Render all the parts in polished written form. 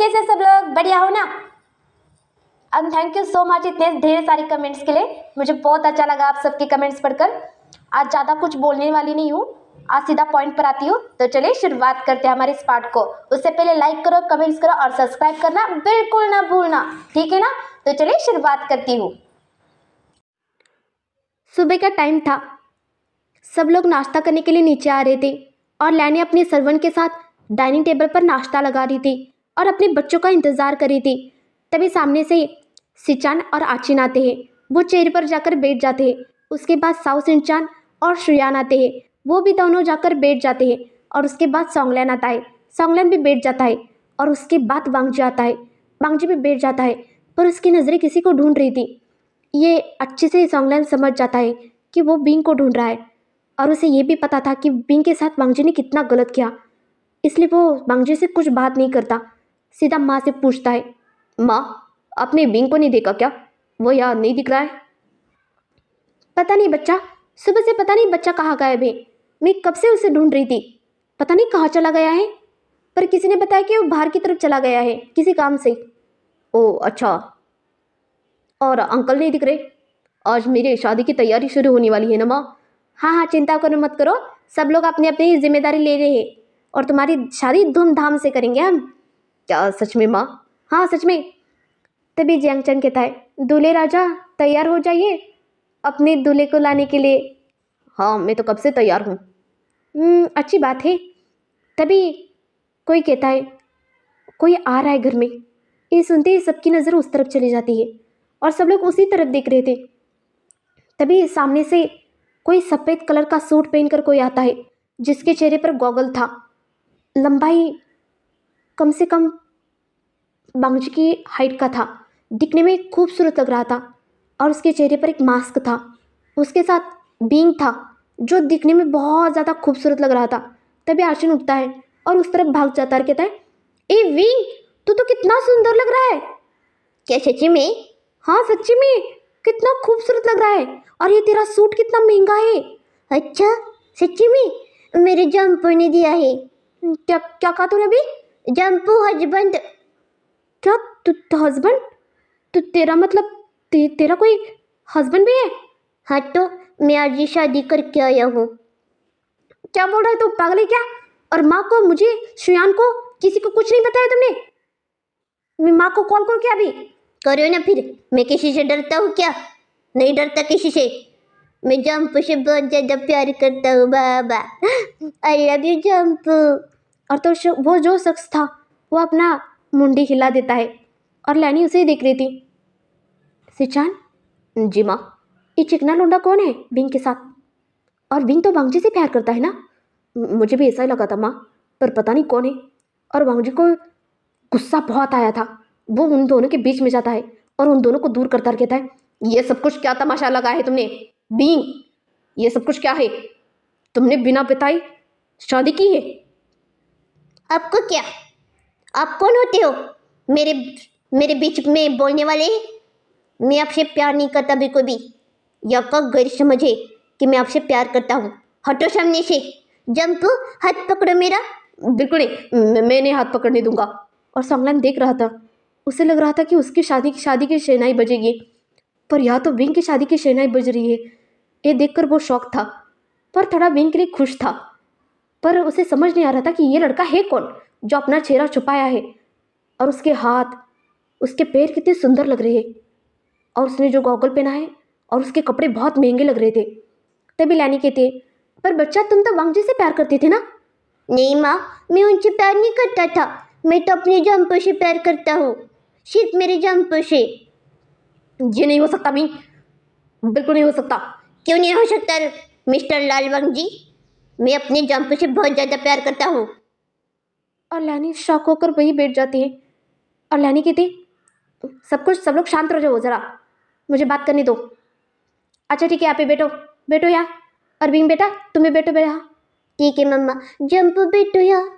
कैसे सब लोग, बढ़िया हो ना। And thank you so much इतने ढेर सारे कमेंट्स के लिए। मुझे बहुत अच्छा लगा आप सबके कमेंट्स पढ़कर। आज ज़्यादा कुछ बोलने वाली नहीं हूँ, आज सीधा पॉइंट पर आती हूँ। तो चलिए शुरुआत करते हैं हमारे इस पार्ट को। उससे पहले लाइक करो, कमेंट्स करो और सब्सक्राइब करना बिल्कुल ना भूलना, ठीक है ना। तो चलिए शुरुआत करती हूँ। सुबह का टाइम था, सब लोग नाश्ता करने के लिए नीचे आ रहे थे और लैनी अपने सर्वेंट के साथ डाइनिंग टेबल पर नाश्ता लगा रही थी और अपने बच्चों का इंतज़ार कर रही थी। तभी सामने से सिचान और आचिन आते हैं। वो चेयर पर जाकर बैठ जाते हैं। उसके बाद साउ सिंचान और श्रेयान आते हैं। वो भी दोनों जाकर बैठ जाते हैं। और उसके बाद सोंगलैन आता है। सोंगलैन भी बैठ जाता है। और उसके बाद बांगजी आता है। बांगजी भी बैठ जाता है, पर उसकी नज़रें किसी को ढूंढ रही थी। ये अच्छे से सोंगलैन समझ जाता है कि वो बिंग को ढूंढ रहा है और उसे ये भी पता था कि बिंग के साथ बांगजी ने कितना गलत किया। इसलिए वो बांगजी से कुछ बात नहीं करता, सीधा माँ से पूछता है, माँ आपने बिंग को नहीं देखा क्या? वो यार नहीं दिख रहा है। पता नहीं बच्चा, सुबह से पता नहीं बच्चा कहाँ गायब है। मैं कब से उसे ढूंढ रही थी, पता नहीं कहाँ चला गया है। पर किसी ने बताया कि वो बाहर की तरफ चला गया है किसी काम से। ओह अच्छा, और अंकल नहीं दिख रहे? आज मेरी शादी की तैयारी शुरू होने वाली है ना माँ। हाँ हाँ, चिंता करो मत करो, सब लोग अपनी अपनी जिम्मेदारी ले रहे हैं और तुम्हारी शादी धूमधाम से करेंगे हम। क्या सच में माँ? हाँ सच में। तभी जियांगचन कहता है, दूल्हे राजा तैयार हो जाइए अपने दूल्हे को लाने के लिए। हाँ मैं तो कब से तैयार हूँ। अच्छी बात है। तभी कोई कहता है, कोई आ रहा है घर में। ये सुनते ही सबकी नज़र उस तरफ चली जाती है और सब लोग उसी तरफ देख रहे थे। तभी सामने से कोई सफ़ेद कलर का सूट पहनकर कोई आता है, जिसके चेहरे पर गॉगल था। लंबाई कम से कम बांगजी की हाइट का था, दिखने में खूबसूरत लग रहा था और उसके चेहरे पर एक मास्क था। उसके साथ बींग था जो दिखने में बहुत ज़्यादा खूबसूरत लग रहा था। तभी आर्चन उठता है और उस तरफ भाग जाता है, कहता है, ए विंग, तू तो कितना सुंदर लग रहा है। क्या सच्ची में? हाँ सच्ची में, कितना खूबसूरत लग रहा है। और ये तेरा सूट कितना महंगा है। अच्छा सच्ची में? मेरे जम्पू ने दिया है। क्या क्या कहा तूने अभी? जम्पू हस्बैंड। क्या तू हस्बैंड? तो तेरा मतलब तेरा कोई हस्बैंड भी है? हाँ तो मैं आज ही शादी करके आया हूँ। क्या बोल रहा है तू, पागल है क्या? और माँ को, मुझे, श्रेयान को, किसी को कुछ नहीं बताया तुमने? मैं माँ को कॉल करूँ क्या अभी? करो ना फिर, मैं किसी से डरता हूँ क्या? नहीं डरता किसी से। मैं जंपू से बहुत ज़्यादा प्यार करता हूँ बाबा। I love you जंपू। और तो वो जो शख्स था वो अपना मुंडी हिला देता है और लैनी उसे ही देख रही थी। सिचान, जी माँ। ये चिकना लोंडा कौन है विंग के साथ? और विंग तो वांगजी से प्यार करता है ना? मुझे भी ऐसा ही लगा था माँ, पर पता नहीं कौन है। और वांगजी को गुस्सा बहुत आया था। वो उन दोनों के बीच में जाता है और उन दोनों को दूर करता कहता है, ये सब कुछ क्या तमाशा लगा है तुमने बींग? ये सब कुछ क्या है? तुमने बिना बताई शादी की है? आपको क्या? आप कौन होते हो मेरे मेरे बीच में बोलने वाले? मैं आपसे प्यार नहीं करता बिल्कुल भी। यह का गैर समझे कि मैं आपसे प्यार करता हूँ। हटो सामने से। जंपू हाथ पकड़ो मेरा। बिल्कुल नहीं, मैं नहीं हाथ पकड़ने दूंगा। और सोंगलैन देख रहा था, उसे लग रहा था कि उसकी शादी की शहनाई बजेगी, पर यहाँ तो विंग की शादी की शहनाई बज रही है। ये देखकर वो शौक था, पर थोड़ा विंग के लिए खुश था। पर उसे समझ नहीं आ रहा था कि ये लड़का है कौन जो अपना चेहरा छुपाया है। और उसके हाथ, उसके पैर कितने सुंदर लग रहे हैं और उसने जो गॉगल पहना है और उसके कपड़े बहुत महंगे लग रहे थे। तभी लैनी कहते, पर बच्चा तुम तो वांगजी से प्यार करते थे ना? नहीं माँ, मैं उनसे प्यार नहीं करता था। मैं तो अपने जंपू से प्यार करता हूँ, सिर्फ मेरे जंपू से। ये नहीं हो सकता मी, बिल्कुल नहीं हो सकता। क्यों नहीं हो सकता मिस्टर लाल वांगजी? मैं अपने जंपू से बहुत ज़्यादा प्यार करता हूँ। और लैनी शॉक होकर वही बैठ जाती है और लैनी कहती, सब लोग शांत रहो ज़रा, मुझे बात करने दो। अच्छा ठीक है, यहाँ पे बैठो, बैठो यहाँ। और विंग बेटा तुम भी बैठो बेटा। ठीक है मम्मा। जंपू बैठो यहाँ।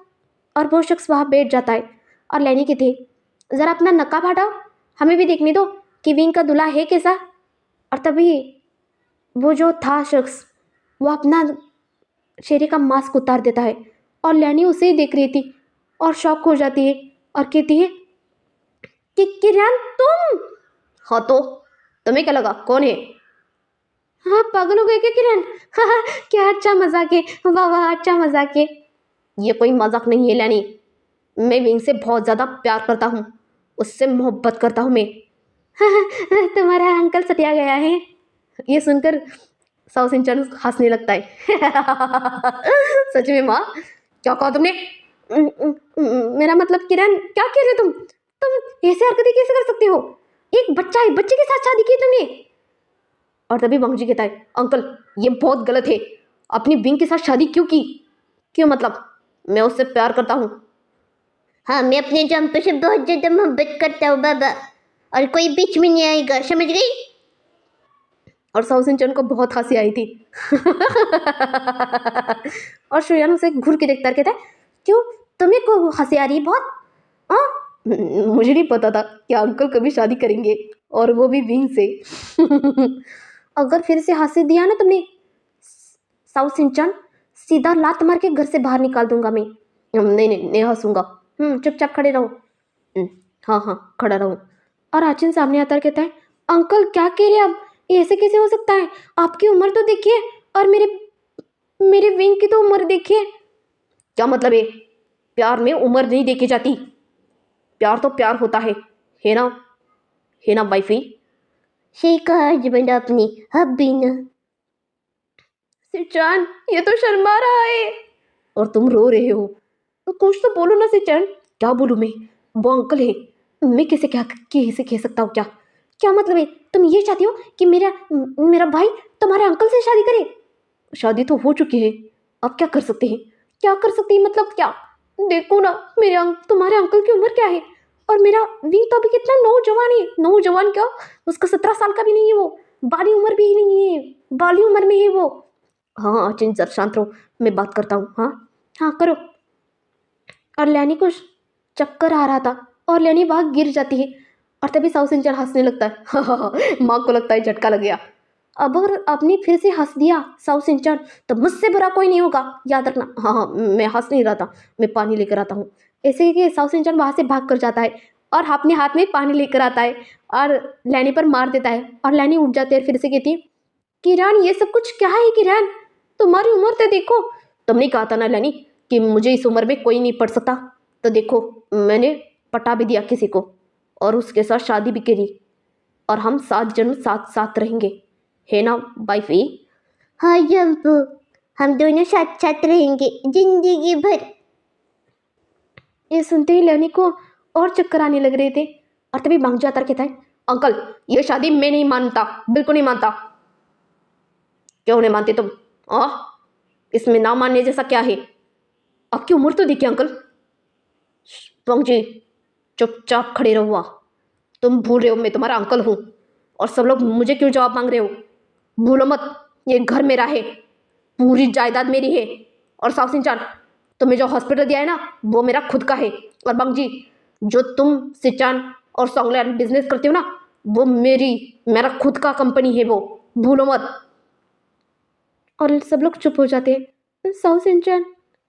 और वो शख्स वहाँ बैठ जाता है और लैनी कहती, ज़रा अपना नकाब हटाओ, हमें भी देखने दो कि विंग का दूल्हा है कैसा। और तभी वो जो था शख्स, वो अपना चेहरे का मास्क उतार देता है और लैनी उसे ही देख रही थी और शॉक हो जाती है और कहती है, कि किरण तुम? हाँ तो तुम्हें क्या लगा कौन है? हाँ, पागल हो गए क्या किरण? हाँ, क्या अच्छा मजाक है, वाह वाह, अच्छा मजाक है। ये कोई मजाक नहीं है लैनी, मैं विंग से बहुत ज़्यादा प्यार करता हूँ, उससे मोहब्बत करता हूँ मैं। तुम्हारा अंकल सटिया गया है। ये सुनकर साउ सिंचन हंसने लगता है। सच में माँ, क्या कहा तुमने? मेरा मतलब किरण, क्या कह रहे तुम ऐसे हरकतें कैसे कर सकते हो? एक बच्चा है, बच्चे के साथ शादी की तुमने। और तभी बंग जी कहता है, अंकल ये बहुत गलत है, अपनी विंग के साथ शादी क्यों की? क्यों मतलब? मैं उससे प्यार करता हूँ। हाँ, मैं अपने जंपर से बहुत ज्यादा मोहब्बत करता हूँ बाबा, और कोई बीच में नहीं आएगा, समझ गई? और साउ सिंचन को बहुत हंसी आई थी। और श्रेयान उसे घूर के देखता कहता है, क्यों, तुम्हें को हंसी आ रही है बहुत? हाँ, मुझे नहीं पता था कि अंकल कभी शादी करेंगे, और वो भी विंग से। अगर फिर से हंसी दिया ना तुमने साउ सिंचन, सीधा लात मार के घर से बाहर निकाल दूंगा मैं। नहीं नहीं, नहीं हंसूंगा। चुपचाप खड़े रहो। हाँ हाँ, खड़ा रहूँ। और आचिन सामने आता है, कहता है, अंकल क्या कह रहे हैं आप? ये ऐसे कैसे हो सकता है? आपकी उम्र तो देखिए, और मेरे मेरे विंग की तो उम्र देखिए। क्या मतलब है? प्यार में उम्र नहीं देखी जाती, प्यार तो प्यार होता है ना? है ना वाइफी? सही कहा हस्बैंड आपने, हब्बी ना। सिचान, ये तो शर्मा रहा है। और तुम रो रहे हो, तो कुछ तो बोलो ना सिचान। क्या बोलूँ मैं? वो अंकल है, मैं कैसे कह सकता हूँ? क्या क्या मतलब है? तुम ये चाहती हो कि मेरा मेरा भाई तुम्हारे अंकल से शादी करे? शादी तो हो चुकी है, अब क्या कर सकते हैं? क्या कर सकती है मतलब क्या? देखो ना, तुम्हारे अंकल की उम्र क्या है, और मेरा विंग तो अभी कितना नौजवान है। नौजवान क्या, उसका 17 साल का भी नहीं है वो, बाली उम्र भी नहीं है, बाली उम्र में है वो। हाँ अचिन, जरा शांत रहो, मैं बात करता हूँ। हाँ हाँ करो। और लैनी को चक्कर आ रहा था, और लैनी वहाँ गिर जाती है, और तभी साउ सिंचन हंसने लगता है। माँ को लगता है झटका लग गया। अब अगर आपने फिर से हंस दिया साउ सिंचन, तो मुझसे बुरा कोई नहीं होगा, याद रखना। हाँ हाँ, मैं हंस नहीं रहा था, मैं पानी लेकर आता हूँ। ऐसे कि साउ सिंचन वहाँ से भाग कर जाता है, और अपने हाथ में पानी लेकर आता है, और लैनी पर मार देता है, और लैनी उठ जाती है। फिर से कहती है, किरण ये सब कुछ क्या है? किरण, तुम्हारी उम्र तो देखो। तुमने कहा था ना लैनी कि मुझे इस उम्र में कोई नहीं पढ़ सकता, तो देखो मैंने पटा भी दिया किसी को, और उसके साथ शादी भी करी, और हम 7 जन्म साथ साथ रहेंगे, है ना वाइफी? हाँ जंपू, हम दोनों साथ साथ रहेंगे जिंदगी भर। ये सुनते ही लैनी को और चक्कर आने लग रहे थे, और तभी भांग जाता कहता है, अंकल ये शादी मैं नहीं मानता, बिल्कुल नहीं मानता। क्यों नहीं मानते तुम? इसमें ना मानने जैसा क्या है? आपकी उम्र तो देखिए अंकल। पंग जी, चुपचाप खड़े रहो। वहाँ तुम भूल रहे हो मैं तुम्हारा अंकल हूँ, और सब लोग मुझे क्यों जवाब मांग रहे हो? भूलो मत, ये घर मेरा है, पूरी जायदाद मेरी है। और साउ सिंचान, तुम्हें जो हॉस्पिटल दिया है ना, वो मेरा खुद का है। और बंग जी, जो तुम सिंचान और सॉन्गलैंड बिजनेस करते हो ना, वो मेरा खुद का कंपनी है, वो भूलो मत। और सब लोग चुप हो जाते हैं। साउ सिंचन,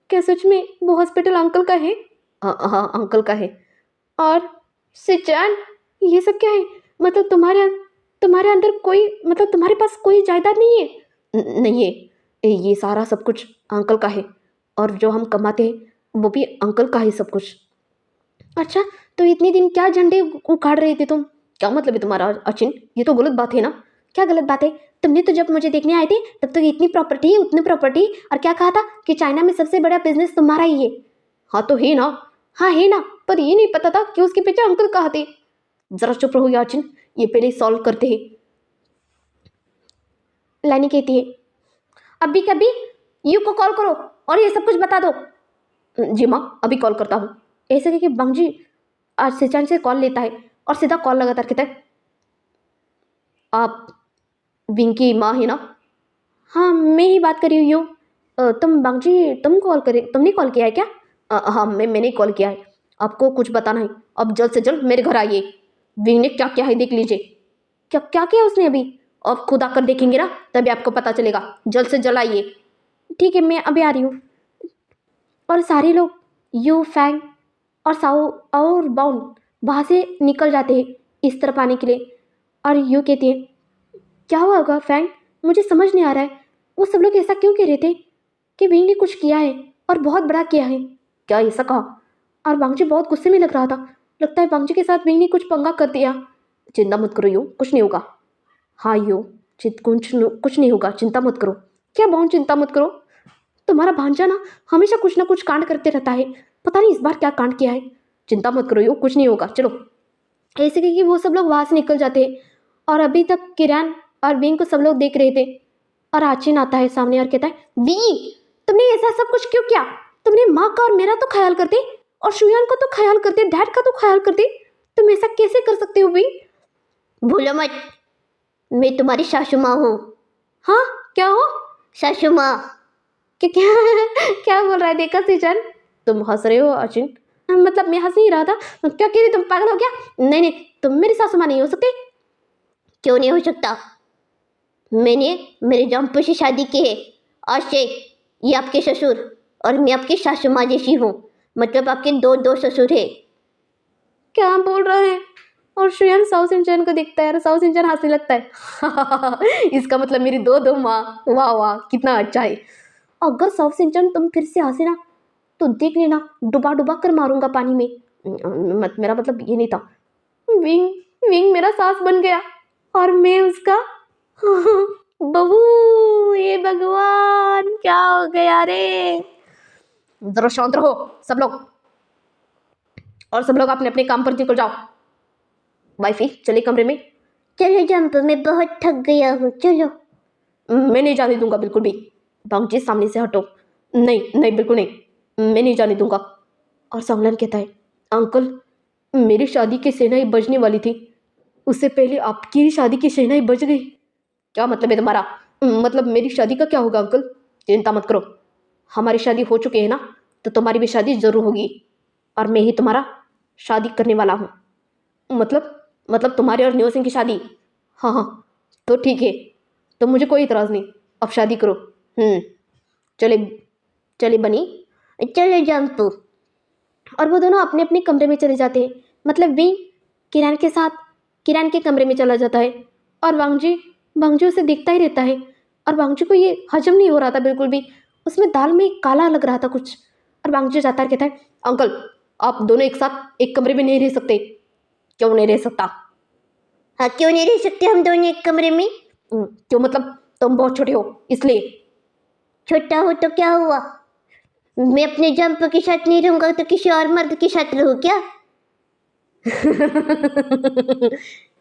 क्या सच में वो हॉस्पिटल अंकल का है? हाँ हाँ, अंकल का है। और सिंचन, ये सब क्या है? मतलब तुम्हारे अंदर कोई, मतलब तुम्हारे पास कोई जायदाद नहीं है? नहीं है, ये सारा सब कुछ अंकल का है, और जो हम कमाते हैं वो भी अंकल का ही सब कुछ। अच्छा, तो इतने दिन क्या झंडे उखाड़ रहे थे तुम? क्या मतलब है तुम्हारा अचिन? ये तो गलत बात है ना। क्या गलत बात है? तुमने तो जब मुझे देखने आए थे तब तो इतनी प्रॉपर्टी, उतनी प्रॉपर्टी, और क्या कहा था कि चाइना में सबसे बड़ा बिजनेस तुम्हारा ही है। हाँ तो है ना। हाँ है ना, पर ये नहीं पता था कि उसके पीछे अंकल कहाँ थे। जरा चुप रहो याचिन, ये पहले सॉल्व करते हैं। लैनी कहती है, अभी कभी यू को कॉल करो और ये सब कुछ बता दो। जी माँ, अभी कॉल करता हूँ। ऐसे कि बंगजी आज सिचान से कॉल लेता है, और सीधा कॉल लगातार कहता है, आप विंग की माँ है ना? हाँ मैं ही बात कर रही हूँ। तुम बंगजी, तुमने कॉल किया है क्या? हाँ मैंने कॉल किया है, आपको कुछ बताना है। अब जल्द से जल्द मेरे घर आइए, विंग ने क्या क्या है देख लीजिए। क्या क्या किया उसने अभी? अब खुद आकर देखेंगे ना, तभी आपको पता चलेगा। जल्द से जल्द आइए। ठीक है, मैं अभी आ रही हूँ। और सारे लोग, यू फैंग और साउ और बाउन वहाँ से निकल जाते हैं इस तरफ आने के लिए। और यूँ कहती है, क्या हुआ होगा फैंग, मुझे समझ नहीं आ रहा है, वो सब लोग ऐसा क्यों कह रहे थे कि विंग ने कुछ किया है और बहुत बड़ा किया है। क्या ऐसा कहा? और वांगजी बहुत गुस्से में लग रहा था। लगता है वांगजी के साथ विंग ने कुछ पंगा कर दिया। चिंता मत करो यू, कुछ नहीं होगा। हाँ यू, कुछ नहीं होगा, चिंता मत करो। क्या बाउन, चिंता मत करो, तुम्हारा भांजा ना कुछ कांड करते रहता है, पता नहीं इस बार क्या कांड किया है। चिंता मत करो यू, कुछ नहीं होगा, चलो। ऐसे कि वो सब लोग वहाँ से निकल जाते हैं। और अभी तक किरण और विंग को सब लोग देख रहे थे। और आचिन आता है सामने और कहता है, विंग तुमने ऐसा सब कुछ क्यों किया? तुमने माँ का और मेरा तो ख्याल करते, और शुयान को तो ख्याल करते, डैड का तो ख्याल करते, तुम ऐसा कैसे कर सकते हो विंग? भूलो मत, मैं तुम्हारी सासू माँ हूँ। हाँ क्या हो? सासू माँ। क्या क्या बोल रहा है? देखा सीजन, तुम हंस रहे हो आचिन? मतलब मैं हंस नहीं रहा था। क्या कह रही, तुम पागल हो क्या? नहीं नहीं, तुम मेरी सासू माँ नहीं हो सकती। क्यों नहीं हो सकता? मैंने मेरे जम्पू से शादी की है। आज से ये आपके ससुर और मैं आपकी सासू माँ जैसी हूँ। मतलब आपके दो ससुर है। क्या बोल रहा है? और श्रेयन साउथ इंडियन को दिखता है और साउथ इंडियन हंसने लगता है। इसका मतलब मेरी दो माँ। वाह वाह, कितना अच्छा है। अगर साउथ इंडियन तुम फिर से हंसे ना तो देख लेना, डुबा डुबा कर मारूंगा पानी में। मेरा मतलब ये नहीं था। विंग विंग मेरा सास बन गया और मैं उसका बहू। ये भगवान, क्या हो गया रे? जरा शांत रहो सब लोग, और सब लोग अपने अपने काम पर निकल जाओ। वाइफी चले कमरे में। चलो जम्पू, मैं बहुत थक गया हूँ, चलो। मैं नहीं जाने दूंगा बिल्कुल भी। बांगजी सामने से हटो। नहीं नहीं, बिल्कुल नहीं, मैं नहीं जाने दूंगा। और संगलन कहता है, अंकल मेरी शादी की शहनाई बजने वाली थी, उससे पहले आपकी शादी की शहनाई बज गई। क्या मतलब है तुम्हारा? मतलब मेरी शादी का क्या होगा अंकल? चिंता मत करो, हमारी शादी हो चुकी है ना, तो तुम्हारी भी शादी जरूर होगी। और मैं ही तुम्हारा शादी करने वाला हूँ। मतलब तुम्हारे और न्यू सिंह की शादी? हाँ हाँ, तो ठीक है, तो मुझे कोई इतराज़ नहीं, अब शादी करो। चले चले बनी। चलो जम्पू। और वो दोनों अपने अपने कमरे में चले जाते हैं। मतलब विंग किरण के साथ किरण के कमरे में चला जाता है। और वांगजी उसे देखता ही रहता है। और वांगजी को ये हजम नहीं हो रहा था बिल्कुल भी, उसमें दाल में काला लग रहा था कुछ। और वांगजी जाता है, कहता है, अंकल आप दोनों एक साथ एक कमरे में नहीं रह सकते। क्यों नहीं रह सकता? हाँ, क्यों नहीं रह सकते हम दोनों एक कमरे में? क्यों मतलब तुम बहुत छोटे हो इसलिए। छोटा हो तो क्या हुआ? मैं अपने जम्पू के साथ नहीं रहूंगा तो किसी और मर्द के साथ रहूँ क्या?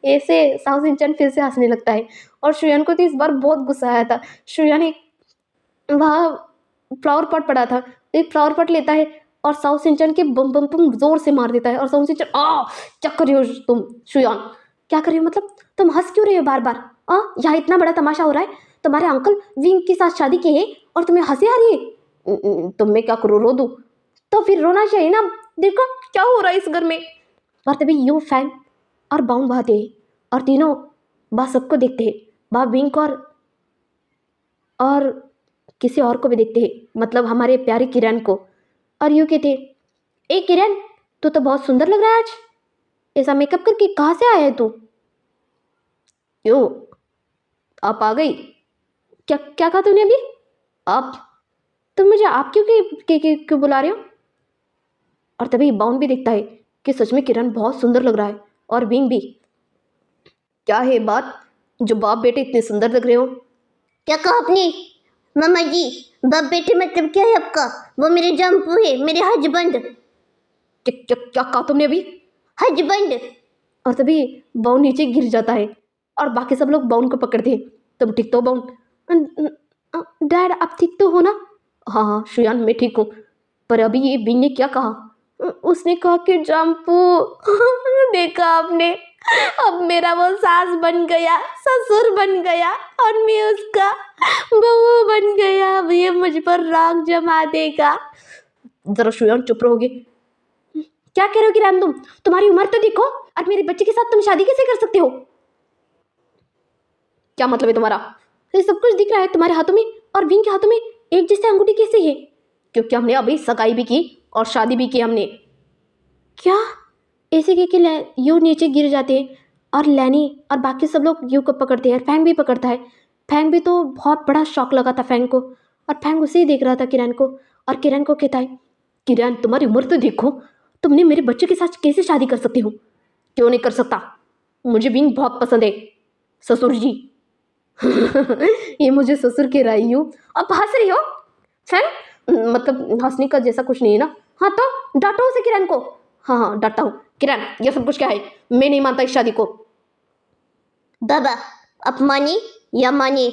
ऐसे साउथ इंडियन फिर से हंसने लगता है। और श्रेयन को तो इस बार बहुत गुस्सा आया था। श्रेयन एक वहाँ फ्लावर पॉट पड़ा था, एक फ्लावर पॉट लेता है और साउथ इंडियन के बम बम बम जोर से मार देता है। और साउथ इंडियन क्या कर रही हो तुम श्रेयन? क्या कर रही हो? मतलब तुम हंस क्यों रहे हो बार बार? यहाँ इतना बड़ा तमाशा हो रहा है, तुम्हारे अंकल विंग के साथ शादी की है और तुम्हें हंसी आ रही है। तो मैं क्या करूँ, रो दूँ? तो फिर रोना चाहिए ना, देखो क्या हो रहा है इस घर में। और तभी यू फैन और बाउंड बहाते हैं और तीनों बा सबको देखते हैं, बा विंग को और किसी और को भी देखते हैं, मतलब हमारे प्यारे किरण को। और यूँ कहते, ए किरण तू तो बहुत सुंदर लग रहा है आज, ऐसा मेकअप करके कहाँ से आया है तू? क्यों आप आ गई? क्या क्या कहा तूने अभी? आप? तुम मुझे आप क्यों बुला रहे हो? और तभी बाउंड भी देखता है कि सच में किरण बहुत सुंदर लग रहा है और विंग भी। क्या है बात जो बाप बेटे इतने सुंदर लग रहे हो? क्या कहा आपने? मामा जी, बाप बेटे मतलब क्या है आपका? वो मेरे जम्पू है, मेरे हस्बैंड। क्या कहा तुमने अभी? हस्बैंड। और तभी बाउंड नीचे गिर जाता है और बाकी सब लोग बाउंड को पकड़ते हैं। तुम ठीक तो बाउंड? डैड आप ठीक तो हो ना? हाँ हाँ श्रेयान, मैं ठीक हूँ। पर अभी ये विंग ने क्या कहा? उसने कहा कि जम्पू। देखा आपने, अब मेरा वो सास बन गया, ससुर बन गया और मैं उसका बहू बन गया। अब ये मुझ पर राग जमा देगा। जरा श्रेयान चुप रहोगे? क्या कह रहे हो किरण तुम? तुम्हारी उम्र तो देखो, और मेरे बच्चे के साथ तुम शादी कैसे कर सकते हो? क्या मतलब है तुम्हारा? ये सब कुछ दिख रहा है तुम्हारे हाथों में और विंग के हाथों में एक जैसे अंगूठी कैसे है? क्योंकि हमने अभी सगाई भी की और शादी भी की हमने। क्या ऐसे के यू नीचे गिर जाते हैं और लैनी और बाकी सब लोग यू को पकड़ते हैं और फैंग भी पकड़ता है। फैंग भी तो बहुत बड़ा शौक लगा था फैंग को, और फैंग उसे ही देख रहा था किरण को, और किरण को कहता है, किरण तुम्हारी उम्र तो देखो, तुमने मेरे बच्चे के साथ कैसे शादी कर सकती हो? क्यों नहीं कर सकता, मुझे विंग बहुत पसंद है ससुर जी। ये मुझे ससुर कह रही हूँ, अब हंस रही हो फैंग? मतलब हंसने का जैसा कुछ नहीं है ना। हाँ तो डांटो उसे किरण को। हाँ हाँ डांटता हूँ। किरण ये सब कुछ क्या है? मैं नहीं मानता इस शादी को। बाबा आप मानिए या मानिए,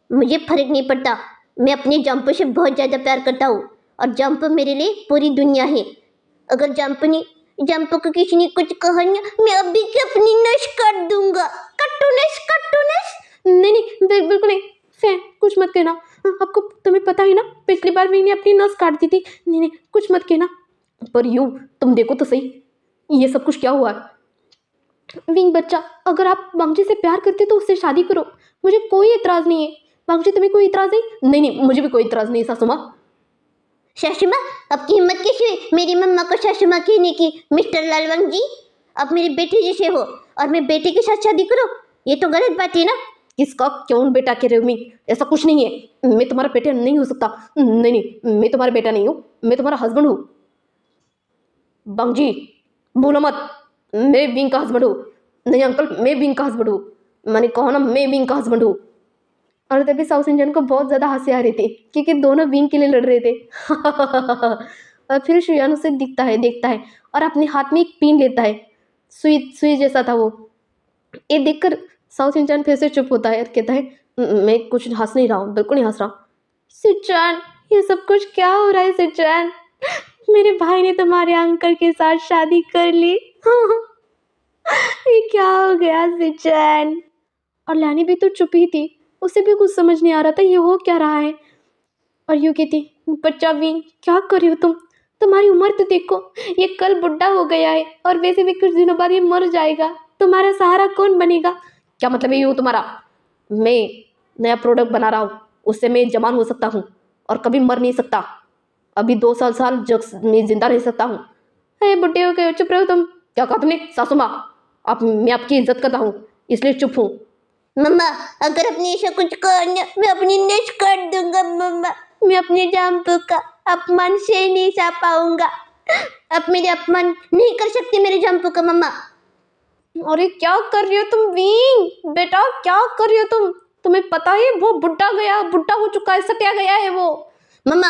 मुझे फर्क नहीं पड़ता। मैं अपने जंप से बहुत ज़्यादा प्यार करता हूँ और जंप मेरे लिए पूरी दुनिया है। अगर जंप को किसी ने कुछ कहा ना, मैं अभी के अपनी नश काट दूंगा। कट्टू नश। नहीं नहीं बिल्कुल नहीं फैंग, कुछ मत कहना। आपको तुम्हें पता है ना, पिछली बार मैंने अपनी नस काट दी थी। नहीं नहीं कुछ मत कहना। पर यूं तुम देखो तो सही, ये सब कुछ क्या हुआ है? विंग बच्चा, अगर आप बांग्जी से प्यार करते तो उससे शादी करो, मुझे कोई इतराज़ नहीं है। बांग्जी तुम्हें कोई इतराज़ है? नहीं नहीं मुझे भी कोई इतराज़ नहीं है सासू माँ। सासू माँ, आपकी हिम्मत कैसे हुई मेरी मम्मा को सासू माँ कहने की? मिस्टर लालवांग जी, आप मेरे बेटे जैसे हो और मैं बेटे के साथ शादी करूं? ये तो गलत बात है ना। किसका क्यों बेटा कह रहे हो? विंग ऐसा कुछ नहीं है, मैं तुम्हारा बेटा नहीं हो सकता। नहीं नहीं मैं तुम्हारा बेटा नहीं हूँ, मैं तुम्हारा हस्बैंड हूँ। बांग्जी बोलो मत, मैं विंग का हस्बैंड हूँ। नहीं अंकल मैं विंग का हस्बैंड हूँ, मैंने कहा ना मैं विंग का हस्बैंड हूँ। और तभी साउथ इंडियन को बहुत ज़्यादा हंसी आ रही थी क्योंकि दोनों विंग के लिए लड़ रहे थे। और फिर शुयान उसे देखता है और अपने हाथ में एक पिन लेता है, सुई सुई जैसा था वो। ये देखकर साउथ इंडियन फिर से चुप होता है और कहता है, मैं कुछ हंस नहीं रहा हूँ, बिल्कुल नहीं हंस रहा। सिचैन ये सब कुछ क्या हो रहा है सिचैन? मेरे भाई ने तुम्हारे अंकल के साथ शादी कर ली। ये क्या हो गया सिचैन? और लैनी भी तो चुप ही थी, उसे भी कुछ समझ नहीं आ रहा था ये हो क्या रहा है। और यूँ कहती, बच्चा विंग क्या कर रही हो तुम? तुम्हारी उम्र तो देखो, ये कल बुढ़ा हो गया है और वैसे भी कुछ दिनों बाद ये मर जाएगा, तुम्हारा सहारा कौन बनेगा? क्या मतलब है ये तुम्हारा? मैं नया प्रोडक्ट बना रहा हूँ, उससे मैं जवान हो सकता हूँ और कभी मर नहीं सकता। अभी 2 साल जग मैं जिंदा रह सकता हूँ। अरे बुढ़े हो गए, चुप रहो तुम। क्या कहा तुमने सासू माँ? आप मैं आपकी इज्जत करता हूँ इसलिए चुप हूँ। मम्मा अगर अपने ऐसा कुछ करना, मैं अपनी नश काट दूंगा। मम्मा मैं अपने जंप का अपमान से नहीं सह पाऊंगा। आप मेरे अपमान नहीं कर सकते मेरे जंप का। मम्मा अरे क्या कर रही हो तुम विंग? बेटा क्या कर रही हो तुम? तुम्हें पता है वो बुढ़ा हो चुका है, सटिया गया है वो। मम्मा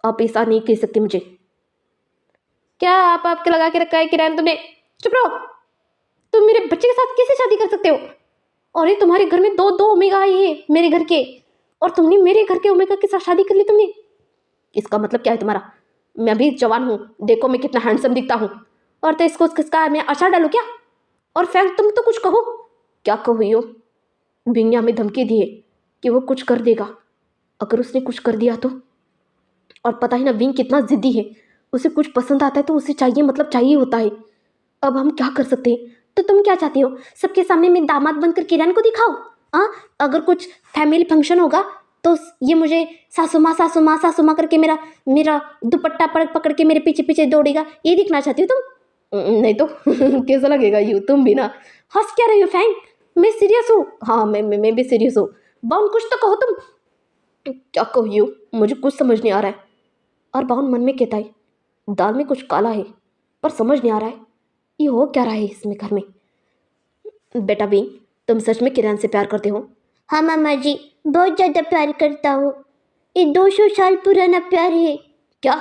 आप ऐसा नहीं कह सकती मुझे। क्या आप आपके लगा के रखा है किरण तुमने? चुप रहो। तुम मेरे बच्चे के साथ कैसे शादी कर सकते हो? अरे तुम्हारे घर में दो दो ओमेगा आई है मेरे घर के, और तुमने मेरे घर के ओमेगा के साथ शादी कर ली तुमने। इसका मतलब क्या है तुम्हारा? मैं अभी जवान हूँ, देखो मैं कितना हैंडसम दिखता हूँ, और तो इसको किसका मैं अचार डालूँ क्या? और फैंक तुम तो कुछ कहो। क्या कहो यो? विंग ने हमें धमकी दी है कि वो कुछ कर देगा, अगर उसने कुछ कर दिया तो। और पता ही ना विंग कितना जिद्दी है, उसे कुछ पसंद आता है तो उसे चाहिए, मतलब चाहिए होता है। अब हम क्या कर सकते हैं? तो तुम क्या चाहती हो, सबके सामने मैं दामाद बनकर किरण को दिखाऊं? हाँ, अगर कुछ फैमिली फंक्शन होगा तो ये मुझे सासू माँ करके मेरा मेरा दुपट्टा पकड़ के मेरे पीछे पीछे दौड़ेगा, ये दिखना चाहती हो तुम? नहीं तो कैसा लगेगा यू? तुम भी ना हंस क्या रही हो फैंग? मैं सीरियस हूँ। हाँ मैं भी सीरियस हूँ। बाउन कुछ तो कहो तुम। क्या कहो यू? मुझे कुछ समझ नहीं आ रहा है। और बाउन मन में कहता है, दाल में कुछ काला है पर समझ नहीं आ रहा है ये हो क्या रहा है इसमें घर में। बेटा भी तुम सच में किरण से प्यार करते हो? हाँ मामा जी, बहुत ज़्यादा प्यार करता हूँ। ये 200 साल पुराना प्यार है। क्या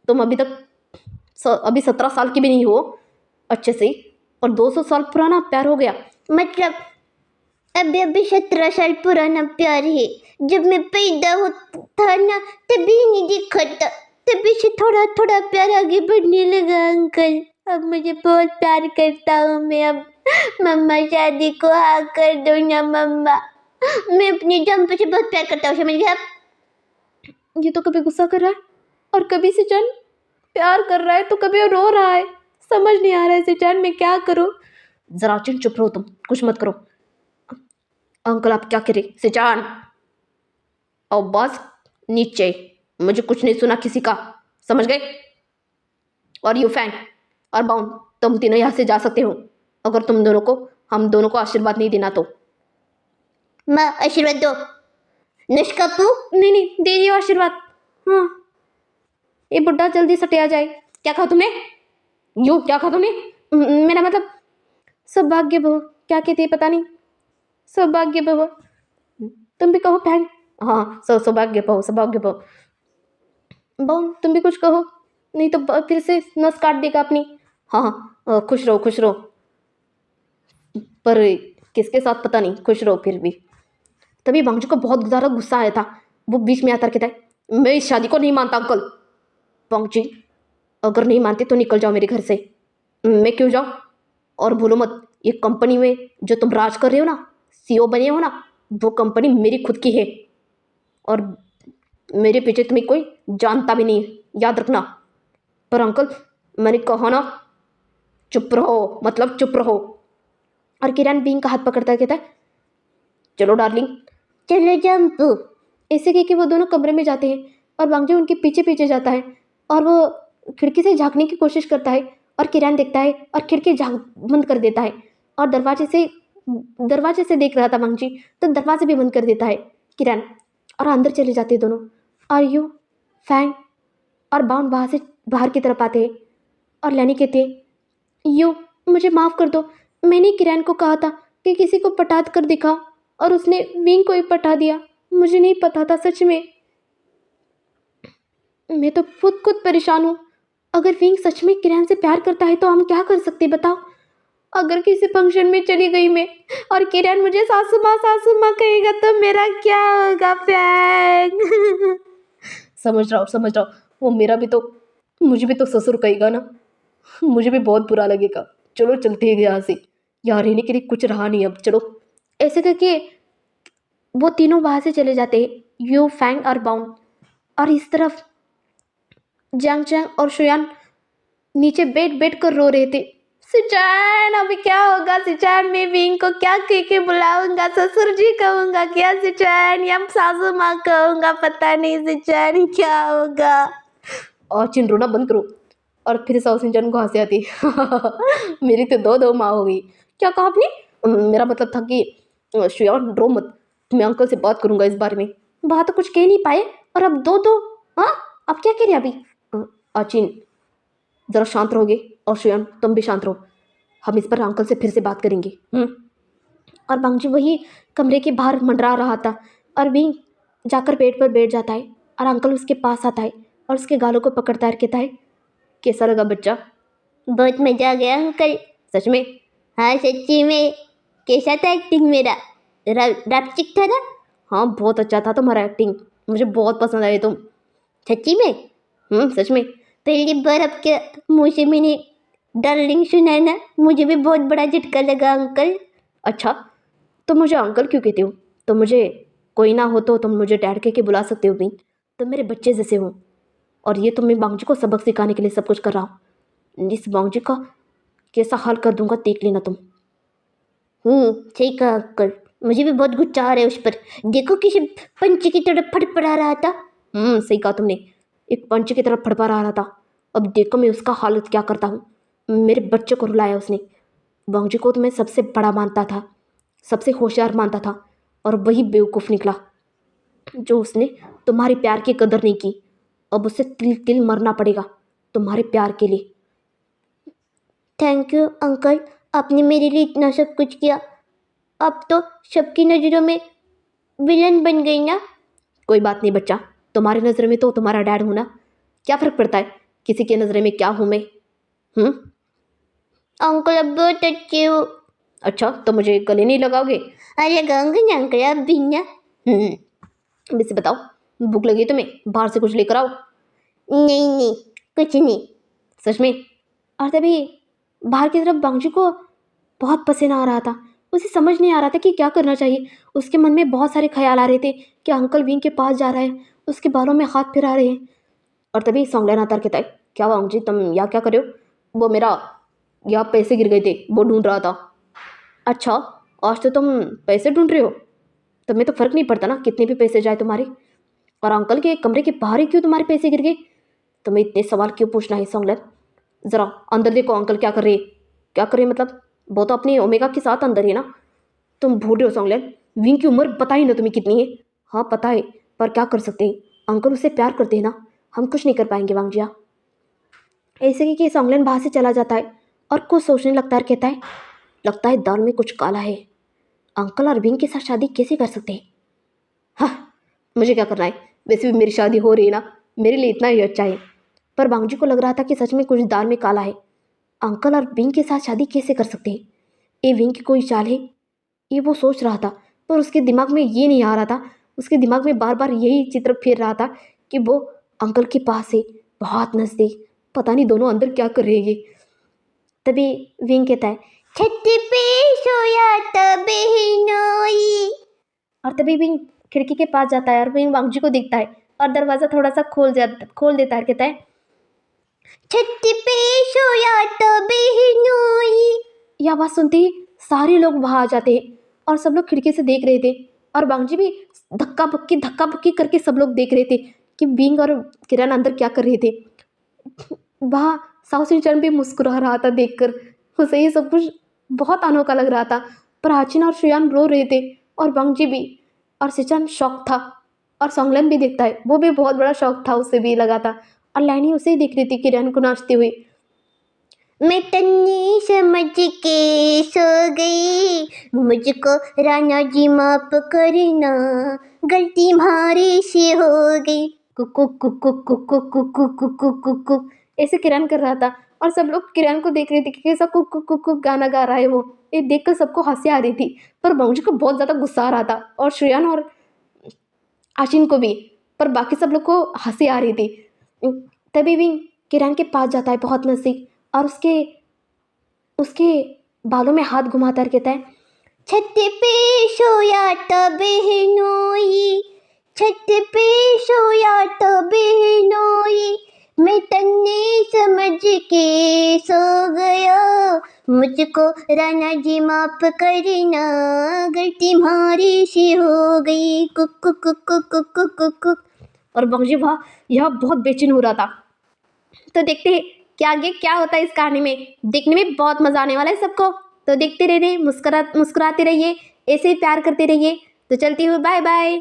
तुम अभी तक अभी 17 साल की भी नहीं हो अच्छे से, और 200 साल पुराना प्यार हो गया? मतलब अभी अभी 17 साल पुराना प्यार है। जब मैं पैदा होता ना तभी नहीं देखा था, तभी से थोड़ा थोड़ा प्यार आगे बढ़ने लगा अंकल। अब मुझे बहुत प्यार करता हूँ मैं। अब मम्मा शादी को हाँ कर दो ना मम्मा। मैं अपने जंप से बहुत प्यार करता हूँ, समझ गए आप? ये तो कभी गुस्सा कर रहा है और कभी सिचन प्यार कर रहा है तो कभी वो रो रहा है, समझ नहीं आ रहा है सिचन मैं क्या करूं। जरा चिन चुप रहो तुम, कुछ मत करो। अंकल आप क्या करे? सिचन और बस नीचे, मुझे कुछ नहीं सुना किसी का, समझ गए? और यू फैन और बाउन, तुम तीनों यहाँ से जा सकते हो, अगर हम दोनों को आशीर्वाद नहीं देना तो। माँ आशीर्वाद दो। निष्कापू नहीं नहीं, दे दियो आशीर्वाद। हाँ, ये बुढ़ा जल्दी सटे आ जाए। क्या कहा तुमने? यू क्या कहा तुमने? मेरा मतलब सौभाग्य भव, क्या कहती है पता नहीं, सौभाग्य भव। तुम भी कहो फैन। हाँ, सौभाग्य भव, सौभाग्य भव। बाउन तुम भी कुछ कहो, नहीं तो फिर से नस काट देगा अपनी। हाँ हाँ, खुश रहो खुश रहो, पर किसके साथ पता नहीं, खुश रहो फिर भी। तभी बांगजू को बहुत ज़्यादा गुस्सा आया था। वो बीच में आकर कहता है, मैं इस शादी को नहीं मानता अंकल। बांगजी, अगर नहीं मानते तो निकल जाओ मेरे घर से। मैं क्यों जाऊँ? और भूलो मत, ये कंपनी में जो तुम राज कर रहे हो ना, सीईओ बने हो ना, वो कंपनी मेरी खुद की है, और मेरे पीछे तुम्हें कोई जानता भी नहीं है, याद रखना। पर अंकल, मैंने कहा ना, चुप रहो, मतलब चुप रहो। और किरण बिंग का हाथ पकड़ता कहता है, चलो डार्लिंग। चलो जंपू। ऐसे कह के वो दोनों कमरे में जाते हैं और बांगजू उनके पीछे पीछे जाता है और वो खिड़की से झांकने की कोशिश करता है और किरण देखता है और खिड़की बंद कर देता है। और दरवाजे से देख रहा था बांगजी, तो दरवाजे भी बंद कर देता है किरण, और अंदर चले जाते हैं दोनों। और यू फैंग और बाउंड वहाँ से बाहर की तरफ आते हैं और लैनी कहती है, यू मुझे माफ़ कर दो, मैंने किरण को कहा था कि किसी को पटा कर दिखा, और उसने विंग को ही पटा दिया। मुझे नहीं पता था सच में, मैं तो खुद परेशान हूँ। अगर विंग सच में किरण से प्यार करता है तो हम क्या कर सकते बताओ? अगर किसी फंक्शन में चली गई मैं और किरण मुझे सासू माँ कहेगा तो मेरा क्या होगा फैंग? समझ रहा हूँ, वो मुझे भी तो ससुर कहेगा ना, मुझे भी बहुत बुरा लगेगा। चलो चलते हैं यहाँ से, यहाँ रहने के लिए कुछ रहा नहीं अब, चलो। ऐसे करके वो तीनों वहाँ से चले जाते हैं, यू फैंग और बाउन। और इस तरफ जंग जंग और शुयान नीचे बैठ कर रो रहे थे। सिचान, अभी क्या होगा सिचान? मैं विंग को क्या कह के बुलाऊंगा? ससुर जी कहूंगा क्या सिचान, या सासू माँ कहूंगा? पता नहीं सिचान क्या होगा। और चिन रोना बंद करो। और फिर साउथ इंडियन को हंसी आती मेरी तो दो माँ हो गई। क्या कहा आपने? मेरा मतलब था कि श्रेयान रो मत, मैं अंकल से बात करूंगा इस बारे में। बात तो कुछ कह नहीं पाए और अब दो। हाँ, अब क्या कह रहे अभी? अचिन ज़रा शांत रहोगे, और श्रेयान तुम भी शांत रहो, हम इस पर अंकल से फिर से बात करेंगे। और बांगजी वही कमरे के बाहर मंडरा रहा था और भी जाकर बेड पर बैठ जाता है और अंकल उसके पास आता है और उसके गालों को पकड़ता है और कहता है, कैसा लगा बच्चा? बहुत मजा आ गया अंकल। सच में? हाँ सच्ची में। कैसा था एक्टिंग मेरा? रापचिक था ना? हाँ, बहुत अच्छा था तुम्हारा एक्टिंग, मुझे बहुत पसंद आए तुम। सच्ची में? सच में। पहली बार आपके मुँह से मैंने डार्लिंग सुना ना, मुझे भी बहुत बड़ा झटका लगा अंकल। अच्छा, तुम मुझे अंकल क्यों कहते हो? तुम मुझे कोई ना हो तो तुम मुझे डैड कह के बुला सकते हो भी, तुम मेरे बच्चे जैसे हो। और ये तुम मैं बांगजी को सबक सिखाने के लिए सब कुछ कर रहा हूँ। इस बांगजी का कैसा हाल कर दूंगा देख लेना तुम। सही कहा अंकल, मुझे भी बहुत गुस्सा आ रहा है उस पर। देखो किसी पंछी की तरफ फड़फड़ा रहा था। सही कहा तुमने, एक पंच की तरफ फड़फड़ा रहा था। अब देखो मैं उसका हालत क्या करता हूँ। मेरे बच्चे को रुलाया उसने। बांगजी को तो मैं सबसे बड़ा मानता था, सबसे होशियार मानता था, और वही बेवकूफ़ निकला जो उसने तुम्हारे प्यार की कदर नहीं की। अब उसे तिल तिल मरना पड़ेगा तुम्हारे प्यार के लिए। थैंक यू अंकल, आपने मेरे लिए इतना सब कुछ किया। अब तो सबकी नज़रों में विलन बन गई ना। कोई बात नहीं बच्चा, तुम्हारी नज़र में तो तुम्हारा डैड हूँ ना, क्या फ़र्क पड़ता है किसी के नज़र में क्या हूँ मैं? अंकल अब बहुत अच्छे हो। अच्छा, तो मुझे गले नहीं लगाओगे? अरे लगाऊंगे ना अंकल, अब भी ना। वैसे बताओ, भूख लगी तुम्हें? बाहर से कुछ लेकर आओ। नहीं कुछ नहीं। सच में? और तभी बाहर की तरफ बांगजी को बहुत पसीना आ रहा था। उसे समझ नहीं आ रहा था कि क्या करना चाहिए। उसके मन में बहुत सारे ख्याल आ रहे थे कि अंकल विंग के पास जा रहा है, उसके बालों में हाथ फिरा रहे हैं। और तभी सौंगलैन आता कहता है, क्या बांगजी तुम यहाँ क्या कर रहे हो? वो मेरा यहाँ पैसे गिर गए थे, वो ढूंढ रहा था। अच्छा, आज तो तुम पैसे ढूंढ रहे हो? तुम्हें तो फ़र्क नहीं पड़ता ना कितने भी पैसे जाए तुम्हारे, और अंकल के कमरे के बाहर ही क्यों तुम्हारे पैसे गिर गए? तुम्हें इतने सवाल क्यों पूछना है सौंगलैन? ज़रा अंदर देखो अंकल क्या कर रहे हैं। क्या कर रहे हैं मतलब? वो तो अपनी ओमेगा के साथ अंदर है ना। तुम भूल रहे हो सॉन्गलैन, विंग की उम्र पता ही ना तुम्हें कितनी है। हाँ पता है, पर क्या कर सकते हैं, अंकल उससे प्यार करते हैं ना, हम कुछ नहीं कर पाएंगे वांगजिया। ऐसे कि सॉन्गलैन बाहर से चला जाता है और कुछ सोचने लगता है और कहता है, लगता है दाल में कुछ काला है। अंकल और विंग के साथ शादी कैसे कर सकते हैं? हाँ मुझे क्या करना है, वैसे भी मेरी शादी हो रही है ना, मेरे लिए इतना ही अच्छा है। पर बांगजी को लग रहा था कि सच में कुछ दाल में काला है। अंकल और विंग के साथ शादी कैसे कर सकते हैं? ये विंग की कोई चाल है, ये वो सोच रहा था। पर उसके दिमाग में ये नहीं आ रहा था, उसके दिमाग में बार बार यही चित्र फिर रहा था कि वो अंकल के पास है, बहुत नज़दीक, पता नहीं दोनों अंदर क्या कर रहे हैं ये। तभी विंग कहता है, छत पे सोया था बहनोई। और तभी विंग खिड़की के पास जाता है और विंग वांगजी को देखता है और दरवाज़ा थोड़ा सा खोल देता है और कहता है, छत पे सोया था बहनोई। यह आवाज़ सुनते ही सारे लोग वहाँ आ जाते हैं और सब लोग खिड़की से देख रहे थे और बांगजी भी धक्का बक्की करके सब लोग देख रहे थे कि बिंग और किरण अंदर क्या कर रहे थे। वहाँ साउ सिंचन भी मुस्कुरा रहा था देखकर, उसे ये सब कुछ बहुत अनोखा लग रहा था। पर आचिन और शुयान रो रहे थे और बांगजी भी, और सिचन शौक था और सॉन्गलैन भी देखता है, वो भी बहुत बड़ा शौक था, उसे भी लगा था। और लैनी उसे ही देख रही थी किरण को नाचते हुए। मैं तन्नी समझ के सो गई, मुझको राना जी माफ करना, गलती हमारे से हो गई। कुकु कुकु कुकु कुकु कुकु कुकु ऐसे किरण कर रहा था और सब लोग किरण को देख रहे थे कि कैसा कुकु कुकु गाना गा रहा है वो। ये देखकर सबको हंसी आ रही थी, पर बांगजी को बहुत ज़्यादा गुस्सा आ रहा था और श्रेयान और आशिन को भी, पर बाकी सब लोग को हंसी आ रही थी। तभी भी किरण के पास जाता है बहुत नज़दीक और उसके उसके बालों में हाथ घुमाता और कहता है, छत पे सोया था बहनोई, छत पे सोया था बहनोई, मैं तन्ने समझ के सो गया, मुझको राना जी माफ करना, गलती हमारी से हो गई। कुकु कुकु कुकु कुकु। और बांगजी वहाँ यह बहुत बेचैन हो रहा था। तो देखते हैं कि आगे क्या होता है इस कहानी में। देखने में बहुत मज़ा आने वाला है सबको, तो देखते रहिए, मुस्कुराते रहिए, ऐसे ही प्यार करते रहिए। तो चलती हूँ, बाय बाय।